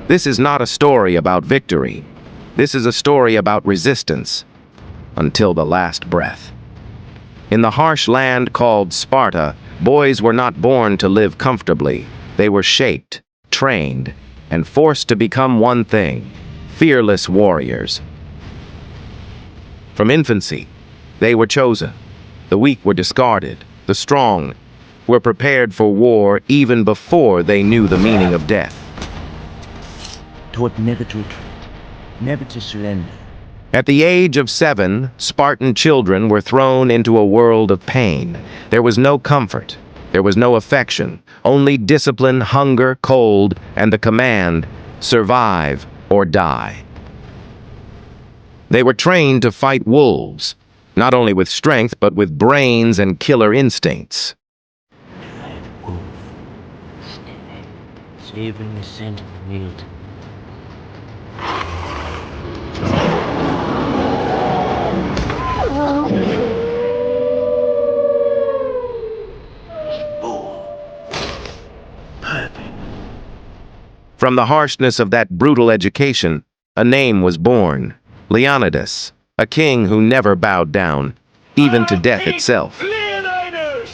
This is not a story about victory. This is a story about resistance until the last breath. In the harsh land called Sparta, boys were not born to live comfortably. They were shaped, trained, and forced to become one thing: fearless warriors. From infancy, they were chosen. The weak were discarded. The strong were prepared for war even before they knew the meaning of death. Taught never to retreat, never to surrender. At the age of 7, Spartan children were thrown into a world of pain. There was no comfort. There was no affection. Only discipline, hunger, cold, and the command, survive or die. They were trained to fight wolves, not only with strength, but with brains and killer instincts. Wolf. Saving the scent of the meat. From the harshness of that brutal education, a name was born: Leonidas, a king who never bowed down, even to death itself. Leonidas!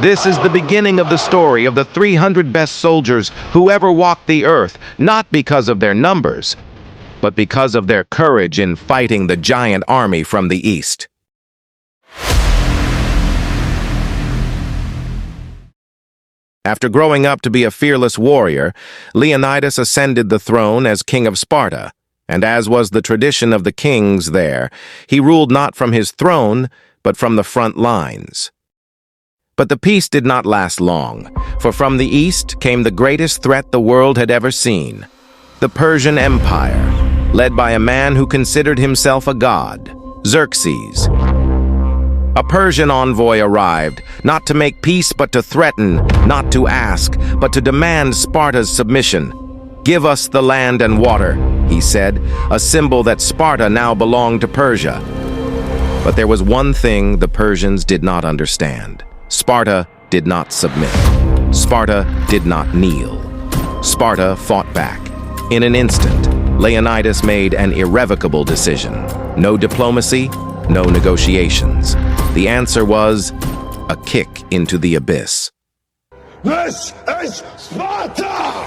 This is the beginning of the story of the 300 best soldiers who ever walked the earth, not because of their numbers, but because of their courage in fighting the giant army from the east. After growing up to be a fearless warrior, Leonidas ascended the throne as king of Sparta, and as was the tradition of the kings there, he ruled not from his throne, but from the front lines. But the peace did not last long, for from the east came the greatest threat the world had ever seen: the Persian Empire, led by a man who considered himself a god, Xerxes. A Persian envoy arrived, not to make peace but to threaten, not to ask, but to demand Sparta's submission. "Give us the land and water," he said, a symbol that Sparta now belonged to Persia. But there was one thing the Persians did not understand. Sparta did not submit. Sparta did not kneel. Sparta fought back. In an instant, Leonidas made an irrevocable decision. No diplomacy, no negotiations. The answer was a kick into the abyss. This is Sparta!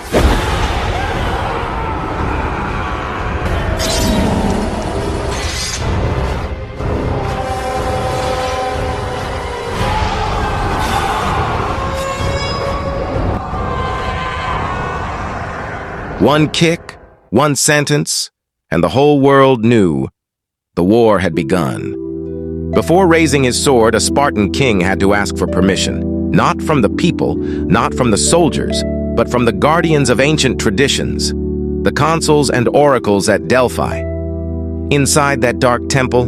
One kick, one sentence, and the whole world knew the war had begun. Before raising his sword, a Spartan king had to ask for permission, not from the people, not from the soldiers, but from the guardians of ancient traditions, the consuls and oracles at Delphi. Inside that dark temple,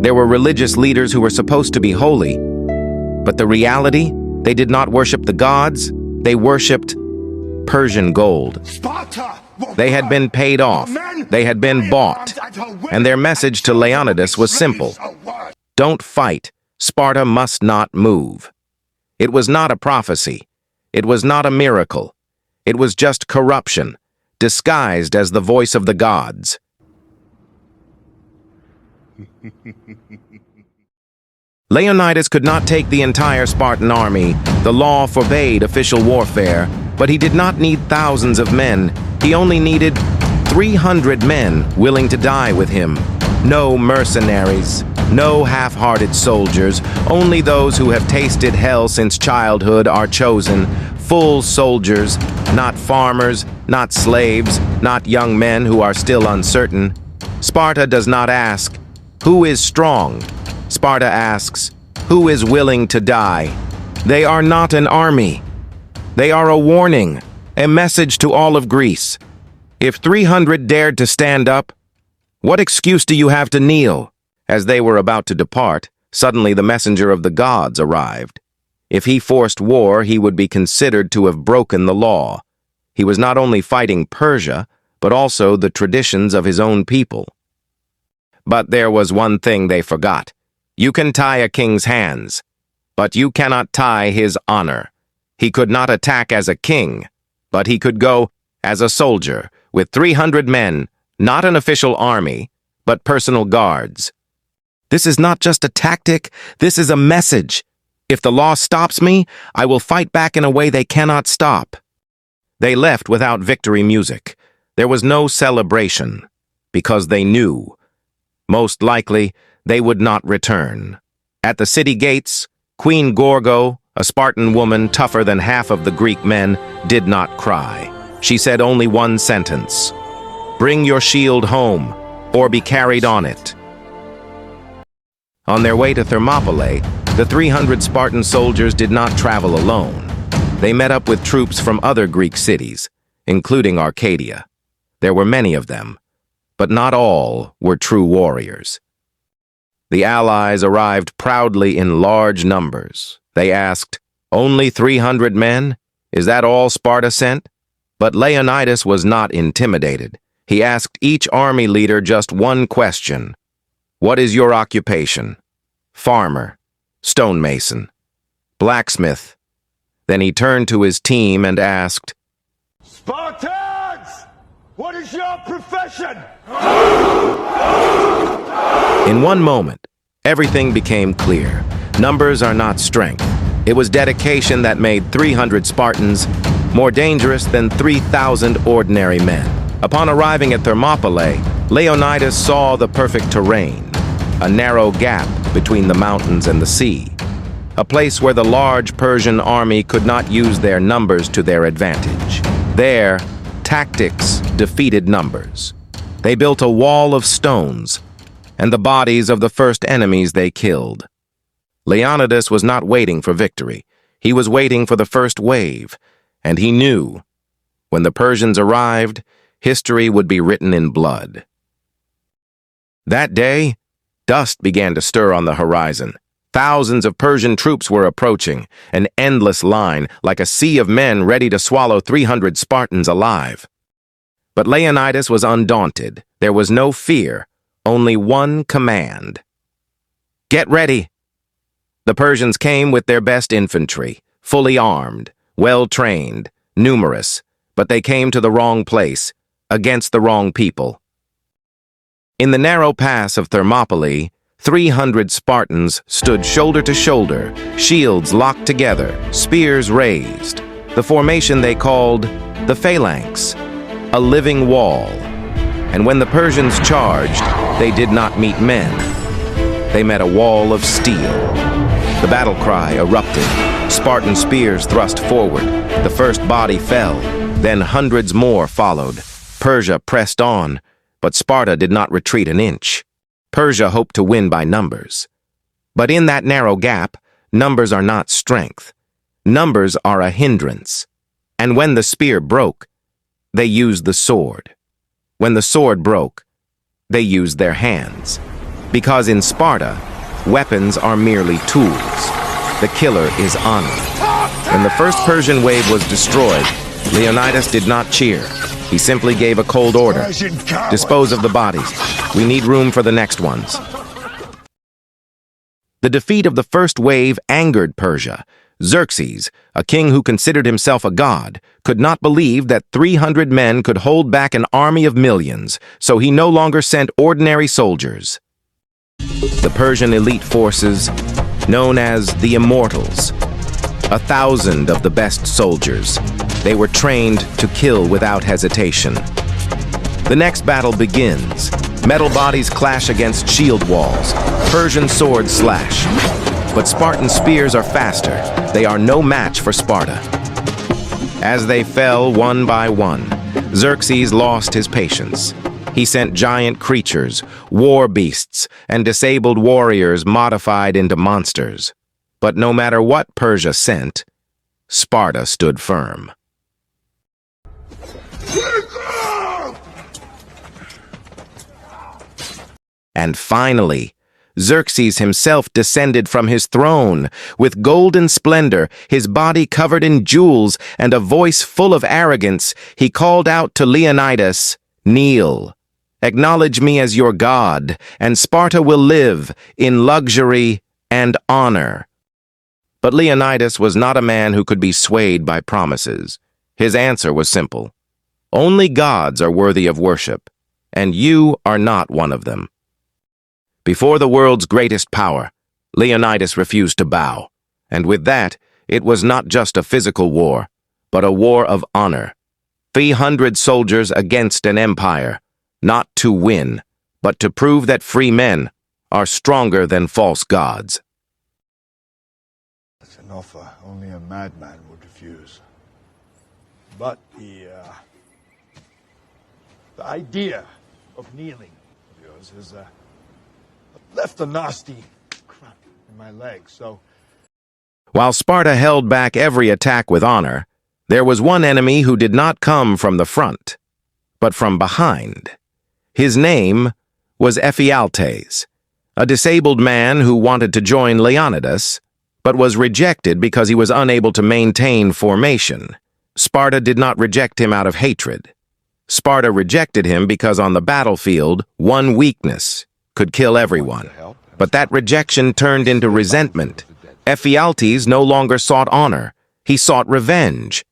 there were religious leaders who were supposed to be holy, but the reality, they did not worship the gods, they worshipped Persian gold. They had been paid off, they had been bought, and their message to Leonidas was simple: don't fight, Sparta must not move. It was not a prophecy, it was not a miracle, it was just corruption, disguised as the voice of the gods. Leonidas could not take the entire Spartan army. The law forbade official warfare, but he did not need thousands of men. He only needed 300 men willing to die with him. No mercenaries, no half-hearted soldiers. Only those who have tasted hell since childhood are chosen. Full soldiers, not farmers, not slaves, not young men who are still uncertain. Sparta does not ask, "Who is strong?" Sparta asks, "Who is willing to die?" They are not an army. They are a warning, a message to all of Greece. If 300 dared to stand up, what excuse do you have to kneel? As they were about to depart, suddenly the messenger of the gods arrived. If he forced war, he would be considered to have broken the law. He was not only fighting Persia, but also the traditions of his own people. But there was one thing they forgot. You can tie a king's hands, but you cannot tie his honor. He could not attack as a king, but he could go as a soldier, with 300 men, not an official army, but personal guards. This is not just a tactic, this is a message. If the law stops me, I will fight back in a way they cannot stop. They left without victory music. There was no celebration, because they knew. Most likely, they would not return. At the city gates, Queen Gorgo, a Spartan woman tougher than half of the Greek men, did not cry. She said only one sentence: "Bring your shield home, or be carried on it." On their way to Thermopylae, the 300 Spartan soldiers did not travel alone. They met up with troops from other Greek cities, including Arcadia. There were many of them, but not all were true warriors. The allies arrived proudly in large numbers. They asked, "Only 300 men? Is that all Sparta sent?" But Leonidas was not intimidated. He asked each army leader just one question: "What is your occupation?" "Farmer, stonemason, blacksmith." Then he turned to his team and asked, Spartans! What is your profession? In one moment, everything became clear. Numbers are not strength. It was dedication that made 300 Spartans more dangerous than 3,000 ordinary men. Upon arriving at Thermopylae, Leonidas saw the perfect terrain, a narrow gap between the mountains and the sea, a place where the large Persian army could not use their numbers to their advantage. There, tactics defeated numbers. They built a wall of stones and the bodies of the first enemies they killed. Leonidas was not waiting for victory. He was waiting for the first wave, and he knew, when the Persians arrived, history would be written in blood. That day, dust began to stir on the horizon. Thousands of Persian troops were approaching, an endless line, like a sea of men ready to swallow 300 Spartans alive. But Leonidas was undaunted. There was no fear, only one command: "Get ready!" The Persians came with their best infantry, fully armed, well-trained, numerous, but they came to the wrong place, against the wrong people. In the narrow pass of Thermopylae, 300 Spartans stood shoulder to shoulder, shields locked together, spears raised, the formation they called the phalanx, a living wall. And when the Persians charged, they did not meet men. They met a wall of steel. The battle cry erupted. Spartan spears thrust forward. The first body fell. Then hundreds more followed. Persia pressed on, but Sparta did not retreat an inch. Persia hoped to win by numbers. But in that narrow gap, numbers are not strength. Numbers are a hindrance. And when the spear broke, they used the sword. When the sword broke, they used their hands. Because in Sparta, weapons are merely tools. The killer is honor. When the first Persian wave was destroyed, Leonidas did not cheer. He simply gave a cold order: "Dispose of the bodies. We need room for the next ones." The defeat of the first wave angered Persia. Xerxes, a king who considered himself a god, could not believe that 300 men could hold back an army of millions, so he no longer sent ordinary soldiers. The Persian elite forces, known as the Immortals, 1,000 of the best soldiers. They were trained to kill without hesitation. The next battle begins. Metal bodies clash against shield walls. Persian swords slash. But Spartan spears are faster. They are no match for Sparta. As they fell one by one, Xerxes lost his patience. He sent giant creatures, war beasts, and disabled warriors modified into monsters. But no matter what Persia sent, Sparta stood firm. And finally, Xerxes himself descended from his throne. With golden splendor, his body covered in jewels, and a voice full of arrogance, he called out to Leonidas, "Kneel. Acknowledge me as your god, and Sparta will live in luxury and honor." But Leonidas was not a man who could be swayed by promises. His answer was simple: Only gods are worthy of worship, and you are not one of them. Before the world's greatest power, Leonidas refused to bow, and with that, it was not just a physical war, but a war of honor. 300 soldiers against an empire, not to win, but to prove that free men are stronger than false gods. It's an offer only a madman would refuse. But the idea of kneeling of yours has left a nasty crack in my leg, so... While Sparta held back every attack with honor, there was one enemy who did not come from the front, but from behind. His name was Ephialtes, a disabled man who wanted to join Leonidas, but was rejected because he was unable to maintain formation. Sparta did not reject him out of hatred. Sparta rejected him because on the battlefield, one weakness could kill everyone. But that rejection turned into resentment. Ephialtes no longer sought honor, he sought revenge,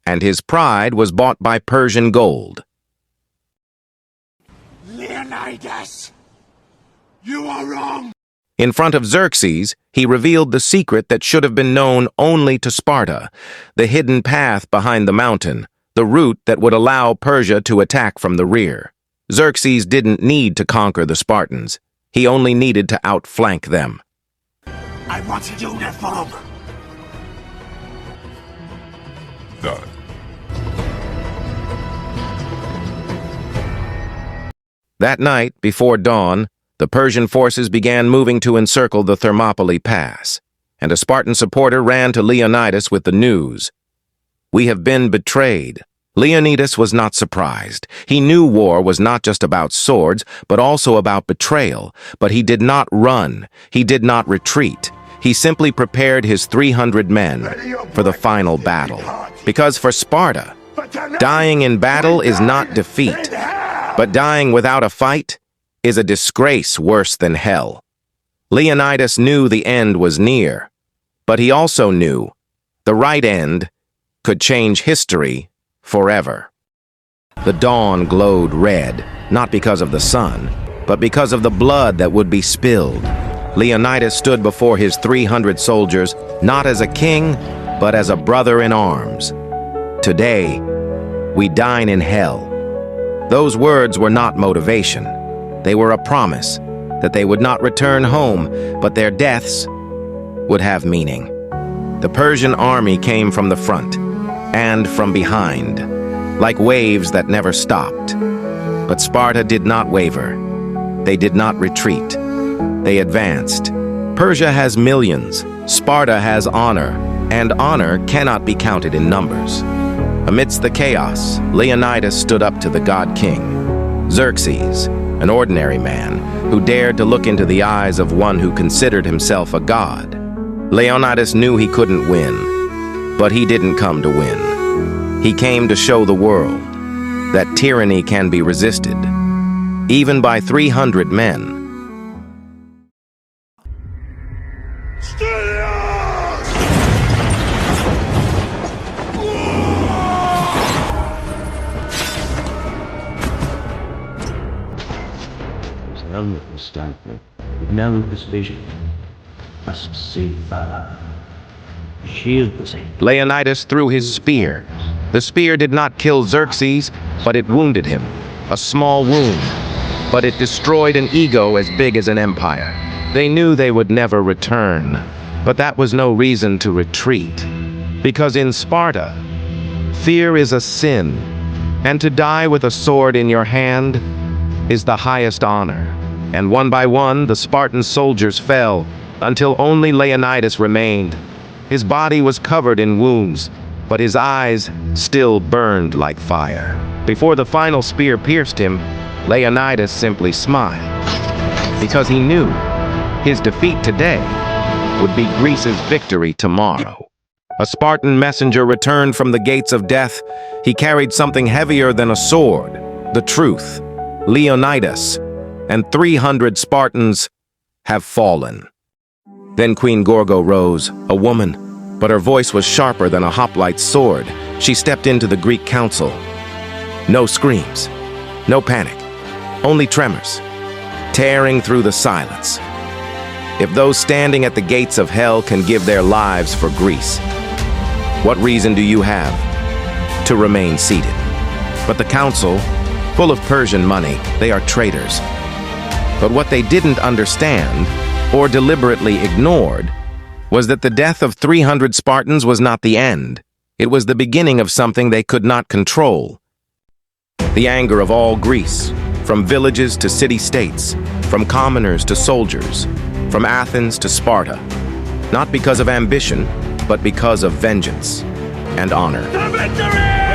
and his pride was bought by Persian gold. Leonidas! You are wrong! In front of Xerxes, he revealed the secret that should have been known only to Sparta, the hidden path behind the mountain, the route that would allow Persia to attack from the rear. Xerxes didn't need to conquer the Spartans. He only needed to outflank them. I want to do that for Done. That night, before dawn, the Persian forces began moving to encircle the Thermopylae Pass, and a Spartan supporter ran to Leonidas with the news. "We have been betrayed." Leonidas was not surprised. He knew war was not just about swords, but also about betrayal. But he did not run. He did not retreat. He simply prepared his 300 men for the final battle. Because for Sparta, dying in battle is not defeat, but dying without a fight is a disgrace worse than hell. Leonidas knew the end was near, but he also knew the right end could change history forever. The dawn glowed red, not because of the sun, but because of the blood that would be spilled. Leonidas stood before his 300 soldiers, not as a king, but as a brother in arms. "Today, we dine in hell." Those words were not motivation. They were a promise that they would not return home, but their deaths would have meaning. The Persian army came from the front and from behind, like waves that never stopped. But Sparta did not waver. They did not retreat. They advanced. Persia has millions. Sparta has honor, and honor cannot be counted in numbers. Amidst the chaos, Leonidas stood up to the god king, Xerxes, an ordinary man who dared to look into the eyes of one who considered himself a god. Leonidas knew he couldn't win, but he didn't come to win. He came to show the world that tyranny can be resisted, even by 300 men. Now this vision must see shield the same. Leonidas threw his spear. The spear did not kill Xerxes, but it wounded him. A small wound, but it destroyed an ego as big as an empire. They knew they would never return, but that was no reason to retreat. Because in Sparta, fear is a sin, and to die with a sword in your hand is the highest honor. And one by one, the Spartan soldiers fell, until only Leonidas remained. His body was covered in wounds, but his eyes still burned like fire. Before the final spear pierced him, Leonidas simply smiled, because he knew his defeat today would be Greece's victory tomorrow. A Spartan messenger returned from the gates of death. He carried something heavier than a sword, the truth. Leonidas and 300 Spartans have fallen. Then Queen Gorgo rose, a woman, but her voice was sharper than a hoplite's sword. She stepped into the Greek council. No screams, no panic, only tremors, tearing through the silence. If those standing at the gates of hell can give their lives for Greece, what reason do you have to remain seated? But the council, full of Persian money, they are traitors. But what they didn't understand, or deliberately ignored, was that the death of 300 Spartans was not the end. It was the beginning of something they could not control. The anger of all Greece, from villages to city-states, from commoners to soldiers, from Athens to Sparta, not because of ambition, but because of vengeance and honor. The victory!